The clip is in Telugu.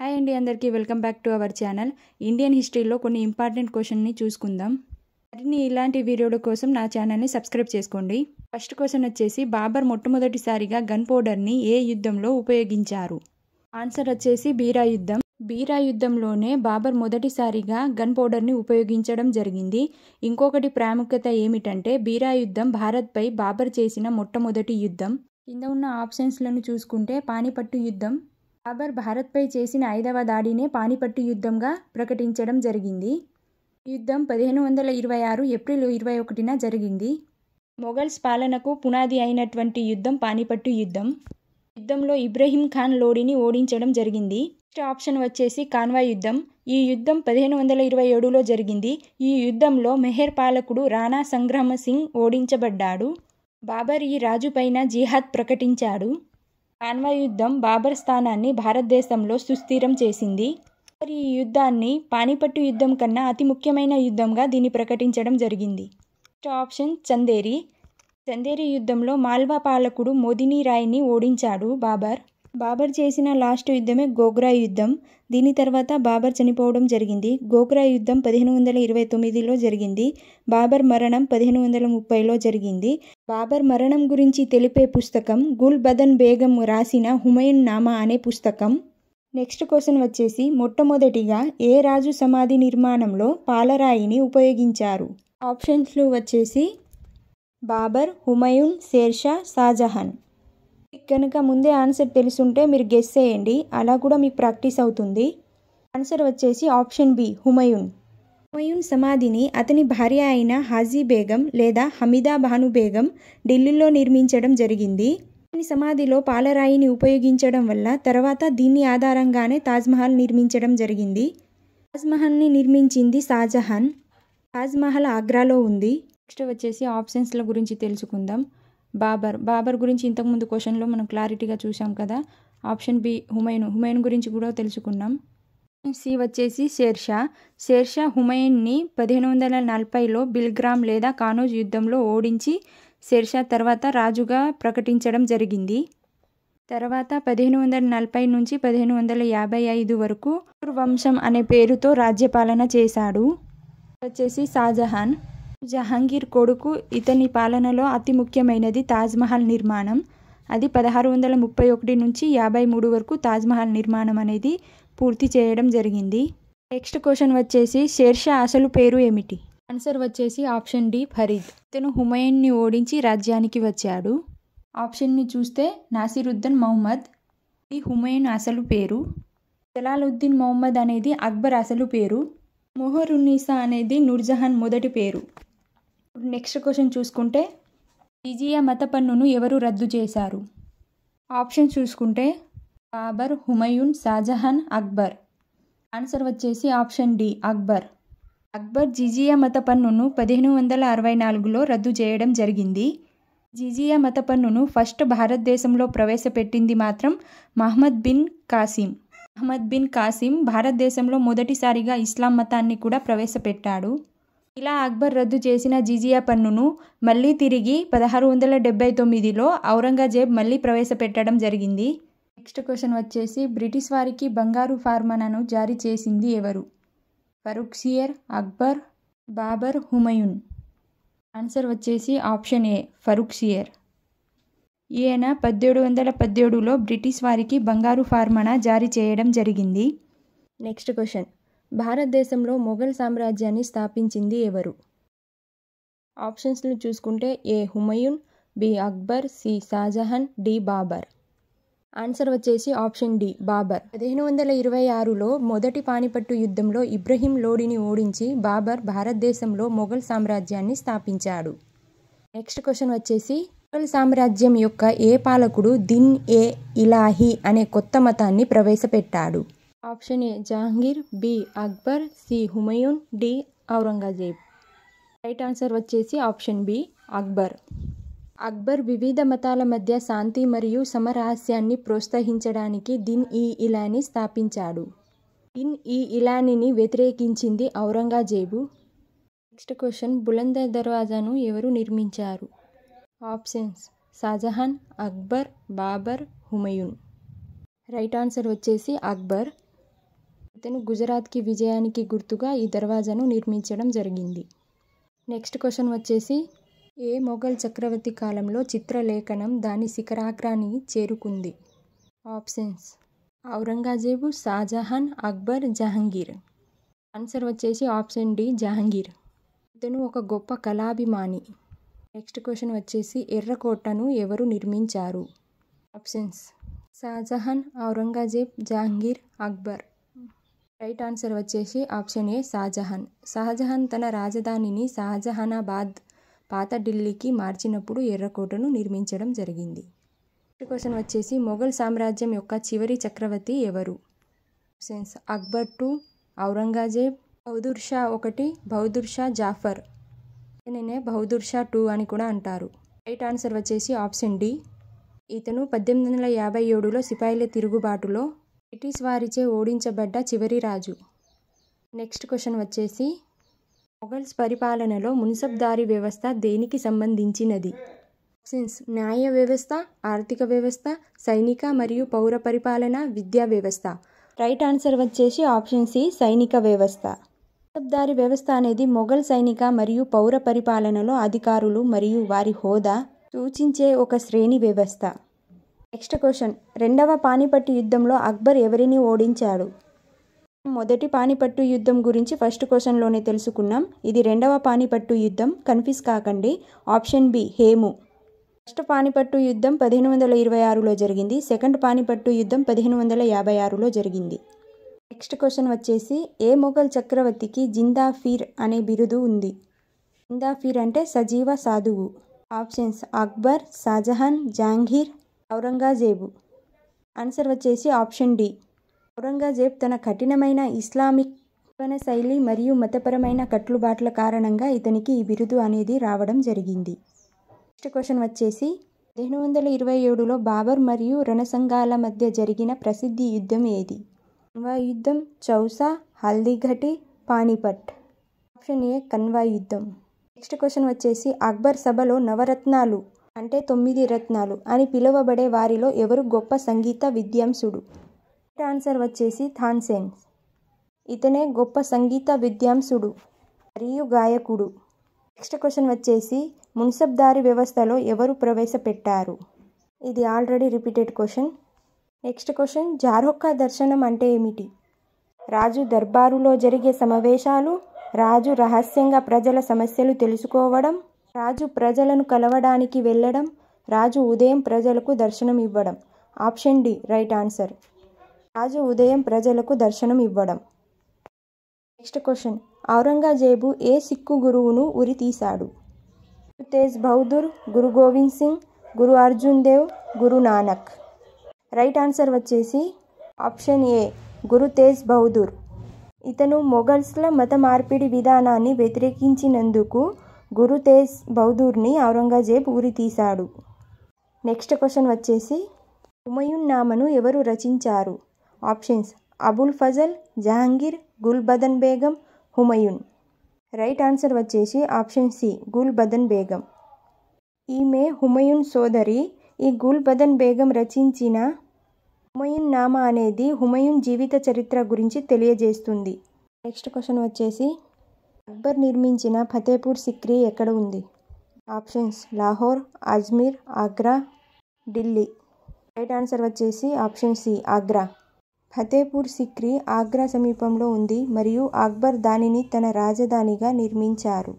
హాయ్ అండి, అందరికీ welcome back to our channel. Indian హిస్టరీలో కొన్ని ఇంపార్టెంట్ క్వశ్చన్ని చూసుకుందాం. మరిన్ని ఇలాంటి వీడియోల కోసం నా ఛానల్ని సబ్స్క్రైబ్ చేసుకోండి. ఫస్ట్ క్వశ్చన్ వచ్చేసి, బాబర్ మొట్టమొదటిసారిగా గన్ పౌడర్ని ఏ యుద్ధంలో ఉపయోగించారు? ఆన్సర్ వచ్చేసి బీరా యుద్ధం. బీరా యుద్ధంలోనే బాబర్ మొదటిసారిగా గన్ పౌడర్ని ఉపయోగించడం జరిగింది. ఇంకొకటి ప్రాముఖ్యత ఏమిటంటే, బీరా యుద్ధం భారత్పై బాబర్ చేసిన మొట్టమొదటి యుద్ధం. కింద ఉన్న ఆప్షన్స్లను చూసుకుంటే, పానిపట్టు యుద్ధం. బాబర్ భారత్పై చేసిన 5వ దాడినే పానిపట్టు యుద్ధంగా ప్రకటించడం జరిగింది. యుద్ధం 1526 ఏప్రిల్ 21న జరిగింది. మొఘల్స్ పాలనకు పునాది అయినటువంటి యుద్ధం పానిపట్టు యుద్ధం. యుద్ధంలో ఇబ్రహీం ఖాన్ లోడిని ఓడించడం జరిగింది. నెక్స్ట్ ఆప్షన్ వచ్చేసి కాన్వాయ్ యుద్ధం. ఈ యుద్ధం 1527లో జరిగింది. ఈ యుద్ధంలో మెహర్ పాలకుడు రాణా సంగ్రామ సింగ్ ఓడించబడ్డాడు. బాబర్ ఈ రాజుపైన జిహాద్ ప్రకటించాడు. కాన్వాయ్ యుద్ధం బాబర్ స్థానాన్ని భారతదేశంలో సుస్థిరం చేసింది. ఈ యుద్ధాన్ని పానిపట్టు యుద్ధం కన్నా అతి ముఖ్యమైన యుద్ధంగా దీన్ని ప్రకటించడం జరిగింది. Next option Chanderi. చందేరి యుద్ధంలో మాల్వా పాలకుడు మోదిని రాయ్ని ఓడించాడు బాబర్. బాబర్ చేసిన లాస్ట్ యుద్ధమే గోగ్రా యుద్ధం. దీని తర్వాత బాబర్ చనిపోవడం జరిగింది. గోగ్రా యుద్ధం 1529లో జరిగింది. బాబర్ మరణం 1530లో జరిగింది. బాబర్ మరణం గురించి తెలిపే పుస్తకం గుల్ బదన్ బేగం రాసిన హుమయూన్ నామా అనే పుస్తకం. నెక్స్ట్ క్వశ్చన్ వచ్చేసి, మొట్టమొదటిగా ఏ రాజు సమాధి నిర్మాణంలో పాలరాయిని ఉపయోగించారు? ఆప్షన్స్లు వచ్చేసి బాబర్, హుమయూన్, షేర్షా, షాజహాన్. కనుక ముందే ఆన్సర్ తెలుసుంటే మీరు గెస్ చేయండి, అలా కూడా మీకు ప్రాక్టీస్ అవుతుంది. ఆన్సర్ వచ్చేసి ఆప్షన్ బి, హుమయూన్. హుమయూన్ సమాధిని అతని భార్య అయిన హాజీ బేగం లేదా హమీదా బాను బేగం ఢిల్లీలో నిర్మించడం జరిగింది. ఈ సమాధిలో పాలరాయిని ఉపయోగించడం వల్ల తర్వాత దీని ఆధారంగానే తాజ్మహల్ నిర్మించడం జరిగింది. తాజ్మహల్ని నిర్మించింది షాజహాన్. తాజ్మహల్ ఆగ్రాలో ఉంది. నెక్స్ట్ వచ్చేసి ఆప్షన్స్ల గురించి తెలుసుకుందాం. బాబర్ గురించి ఇంతకుముందు క్వశ్చన్లో మనం క్లారిటీగా చూసాం కదా. ఆప్షన్ బి హుమయూన్ గురించి కూడా తెలుసుకున్నాం. సి వచ్చేసి షేర్షా హుమయూన్ని 1540లో బిల్గ్రామ్ లేదా కానోజ్ యుద్ధంలో ఓడించి షేర్షా తర్వాత రాజుగా ప్రకటించడం జరిగింది. తర్వాత 1540 నుంచి 1555 వరకు వంశం అనే పేరుతో రాజ్యపాలన చేశాడు. వచ్చేసి షాజహాన్. జహాంగీర్ కొడుకు. ఇతని పాలనలో అతి ముఖ్యమైనది తాజ్మహల్ నిర్మాణం. అది 1631 నుంచి 53 వరకు తాజ్మహల్ నిర్మాణం అనేది పూర్తి చేయడం జరిగింది. నెక్స్ట్ క్వశ్చన్ వచ్చేసి, షేర్షా అసలు పేరు ఏమిటి? ఆన్సర్ వచ్చేసి ఆప్షన్ డి, ఫరీద్. ఇతను హుమయూన్ని ఓడించి రాజ్యానికి వచ్చాడు. ఆప్షన్ని చూస్తే నాసిరుద్దీన్ మహమ్మద్. ఇది హుమయూన్ అసలు పేరు. జలాలుద్దీన్ మహమ్మద్ అనేది అక్బర్ అసలు పేరు. మొహరున్నీసా అనేది నూర్జహాన్ మొదటి పేరు. నెక్స్ట్ క్వశ్చన్ చూసుకుంటే, జిజియా మత పన్నును ఎవరు రద్దు చేశారు? ఆప్షన్ చూసుకుంటే బాబర్, హుమయూన్, షాజహాన్, అక్బర్. ఆన్సర్ వచ్చేసి ఆప్షన్ డి, అక్బర్. అక్బర్ జిజియా మత పన్నును 1564లో రద్దు చేయడం జరిగింది. జిజియా మత పన్నును ఫస్ట్ భారతదేశంలో ప్రవేశపెట్టింది మాత్రం మహమ్మద్ బిన్ కాసిం భారతదేశంలో మొదటిసారిగా ఇస్లాం మతాన్ని కూడా ప్రవేశపెట్టాడు. ఇలా అక్బర్ రద్దు చేసిన జిజియా పన్నును మళ్ళీ తిరిగి 1679లో ఔరంగజేబ్ మళ్ళీ ప్రవేశపెట్టడం జరిగింది. నెక్స్ట్ క్వశ్చన్ వచ్చేసి, బ్రిటిష్ వారికి బంగారు ఫార్మానాను జారీ చేసింది ఎవరు? ఫరూఖ్సియర్, అక్బర్, బాబర్, హుమయూన్. ఆన్సర్ వచ్చేసి ఆప్షన్ ఏ, ఫరూఖ్సియర్. ఈయన 1717లో బ్రిటిష్ వారికి బంగారు ఫార్మానా జారీ చేయడం జరిగింది. నెక్స్ట్ క్వశ్చన్, భారతదేశంలో మొఘల్ సామ్రాజ్యాన్ని స్థాపించింది ఎవరు? ఆప్షన్స్ని చూసుకుంటే A Humayun, B Akbar, C Shahjahan, D Babur. Answer వచ్చేసి ఆప్షన్ డి, బాబర్. 1526లో మొదటి పానిపట్టు యుద్ధంలో ఇబ్రహీం లోడిని ఓడించి బాబర్ భారతదేశంలో మొఘల్ సామ్రాజ్యాన్ని స్థాపించాడు. నెక్స్ట్ క్వశ్చన్ వచ్చేసి, మొఘల్ సామ్రాజ్యం యొక్క ఏ పాలకుడు దిన్ ఏ ఇలాహీ అనే కొత్త మతాన్ని ప్రవేశపెట్టాడు? Option A Jahangir, B Akbar, C Humayun, D Aurangzeb. Right answer వచ్చేసి ఆప్షన్ బి, అక్బర్. అక్బర్ వివిధ మతాల మధ్య శాంతి మరియు సమరస్యాన్ని ప్రోత్సహించడానికి దిన్ ఈ ఇలాని స్థాపించాడు. దిన్ ఈ ఇలానీని వ్యతిరేకించింది ఔరంగజేబు. నెక్స్ట్ క్వశ్చన్, బులంద్ దర్వాజాను ఎవరు నిర్మించారు? Options Shahjahan, Akbar, Babur, Humayun. Right answer వచ్చేసి అక్బర్. ఇతను గుజరాత్కి విజయానికి గుర్తుగా ఈ దర్వాజాను నిర్మించడం జరిగింది. నెక్స్ట్ క్వశ్చన్ వచ్చేసి ఏ మొఘల్ చక్రవర్తి కాలంలో చిత్రలేఖనం దాని శిఖరాగ్రాన్ని చేరుకుంది? ఆప్షన్స్ ఔరంగజేబు, షాజహాన్, అక్బర్, జహంగీర్. ఆన్సర్ వచ్చేసి ఆప్షన్ డి జహంగీర్. ఇతను ఒక గొప్ప కళాభిమాని. నెక్స్ట్ క్వశ్చన్ వచ్చేసి ఎర్రకోటను ఎవరు నిర్మించారు? Options Shahjahan, Aurangzeb, Jahangir, Akbar. Right answer వచ్చేసి ఆప్షన్ ఏ షాజహాన్. షాజహాన్ తన రాజధానిని షాజహానాబాద్ పాత ఢిల్లీకి మార్చినప్పుడు ఎర్రకోటను నిర్మించడం జరిగింది. నెక్స్ట్ క్వశ్చన్ వచ్చేసి మొఘల్ సామ్రాజ్యం యొక్క చివరి చక్రవర్తి ఎవరు? ఆప్షన్స్ అక్బర్ 2, ఔరంగజేబ్, బహదూర్ షా 1, బహదూర్ షా జాఫర్. ఇతనే బహదూర్ షా 2 అని కూడా అంటారు. రైట్ ఆన్సర్ వచ్చేసి ఆప్షన్ డి. ఇతను 1857లో సిపాయిల తిరుగుబాటులో బ్రిటిష్ వారిచే ఓడించబడ్డ చివరి రాజు. నెక్స్ట్ క్వశ్చన్ వచ్చేసి మొఘల్స్ పరిపాలనలో మున్సబ్దారీ వ్యవస్థ దేనికి సంబంధించినది? ఆప్షన్స్ న్యాయ వ్యవస్థ, ఆర్థిక వ్యవస్థ, సైనిక మరియు పౌర పరిపాలన, విద్యా వ్యవస్థ. రైట్ ఆన్సర్ వచ్చేసి ఆప్షన్ సి సైనిక వ్యవస్థ. మున్సబ్దారీ వ్యవస్థ అనేది మొఘల్ సైనిక మరియు పౌర పరిపాలనలో అధికారులు మరియు వారి హోదా సూచించే ఒక శ్రేణి వ్యవస్థ. నెక్స్ట్ క్వశ్చన్ రెండవ పానిపట్టు యుద్ధంలో అక్బర్ ఎవరిని ఓడించాడు? మొదటి పానిపట్టు యుద్ధం గురించి ఫస్ట్ క్వశ్చన్లోనే తెలుసుకున్నాం. ఇది రెండవ పానిపట్టు యుద్ధం, కన్ఫ్యూజ్ కాకండి. Option B Hemu. First Panipat యుద్ధం 1526లో జరిగింది. సెకండ్ పానిపట్టు యుద్ధం 1556లో జరిగింది. నెక్స్ట్ క్వశ్చన్ వచ్చేసి ఏ మొఘల్ చక్రవర్తికి జిందాఫీర్ అనే బిరుదు ఉంది? జిందాఫీర్ అంటే సజీవ సాధువు. ఆప్షన్స్ అక్బర్, షాజహాన్, జహాంగీర్, ఔరంగజేబు. ఆన్సర్ వచ్చేసి ఆప్షన్ డి. ఔరంగజేబ్ తన కఠినమైన ఇస్లామిక్ జీవన శైలి మరియు మతపరమైన కట్టుబాట్ల కారణంగా ఇతనికి ఈ బిరుదు అనేది రావడం జరిగింది. నెక్స్ట్ క్వశ్చన్ వచ్చేసి 1527లో బాబర్ మరియు రణసంగాల మధ్య జరిగిన ప్రసిద్ధి యుద్ధం ఏది? కన్వా యుద్ధం, చౌసా, హల్దీఘటి, పానిపట్. ఆప్షన్ ఏ కన్వా యుద్ధం. నెక్స్ట్ క్వశ్చన్ వచ్చేసి అక్బర్ సభలో నవరత్నాలు అంటే 9 రత్నాలు అని పిలువబడే వారిలో ఎవరు గొప్ప సంగీత విద్వాంసుడు? ఆన్సర్ వచ్చేసి తాన్సేన్. ఇతనే గొప్ప సంగీత విద్వాంసుడు మరియు గాయకుడు. నెక్స్ట్ క్వశ్చన్ వచ్చేసి మున్సబ్దారీ వ్యవస్థలో ఎవరు ప్రవేశపెట్టారు? ఇది already repeated question. Next question Jharokha దర్శనం అంటే ఏమిటి? రాజు దర్బారులో జరిగే సమావేశాలు, రాజు రహస్యంగా ప్రజల సమస్యలు తెలుసుకోవడం, రాజు ప్రజలను కలవడానికి వెళ్ళడం, రాజు ఉదయం ప్రజలకు దర్శనం ఇవ్వడం. Option D right answer. రాజు ఉదయం ప్రజలకు దర్శనం ఇవ్వడం. నెక్స్ట్ క్వశ్చన్ ఔరంగజేబు ఏ సిక్కు గురువును ఉరి తీశాడు? గురు తేజ్ బహదూర్, గురు గోవింద్ సింగ్, గురు అర్జున్ దేవ్, గురు నానక్. రైట్ ఆన్సర్ వచ్చేసి ఆప్షన్ ఏ గురు తేజ్ బహదూర్. ఇతను మొఘల్స్ల మత మార్పిడి విధానాన్ని వ్యతిరేకించినందుకు గురు తేజ్ బహదూర్ని ఔరంగజేబ్ ఉరి తీశాడు. నెక్స్ట్ క్వశ్చన్ వచ్చేసి హుమయూన్ నామాను ఎవరు రచించారు? Options Abul Fazal, Jahangir, Gulbadan Begum, Humayun. Right answer వచ్చేసి ఆప్షన్ సి గుల్బదన్ బేగం. ఈమె హుమయూన్ సోదరి. ఈ గుల్బదన్ బేగం రచించిన హుమయూన్ నామా అనేది హుమయూన్ జీవిత చరిత్ర గురించి తెలియజేస్తుంది. నెక్స్ట్ క్వశ్చన్ వచ్చేసి అక్బర్ నిర్మించిన ఫతేపూర్ సిక్రీ ఎక్కడ ఉంది? Options Lahore, Ajmer, Agra, Delhi. Right answer వచ్చేసి ఆప్షన్ సి ఆగ్రా. ఫతేపూర్ సిక్రీ ఆగ్రా సమీపంలో ఉంది మరియు అక్బర్ దానిని తన రాజధానిగా నిర్మించారు.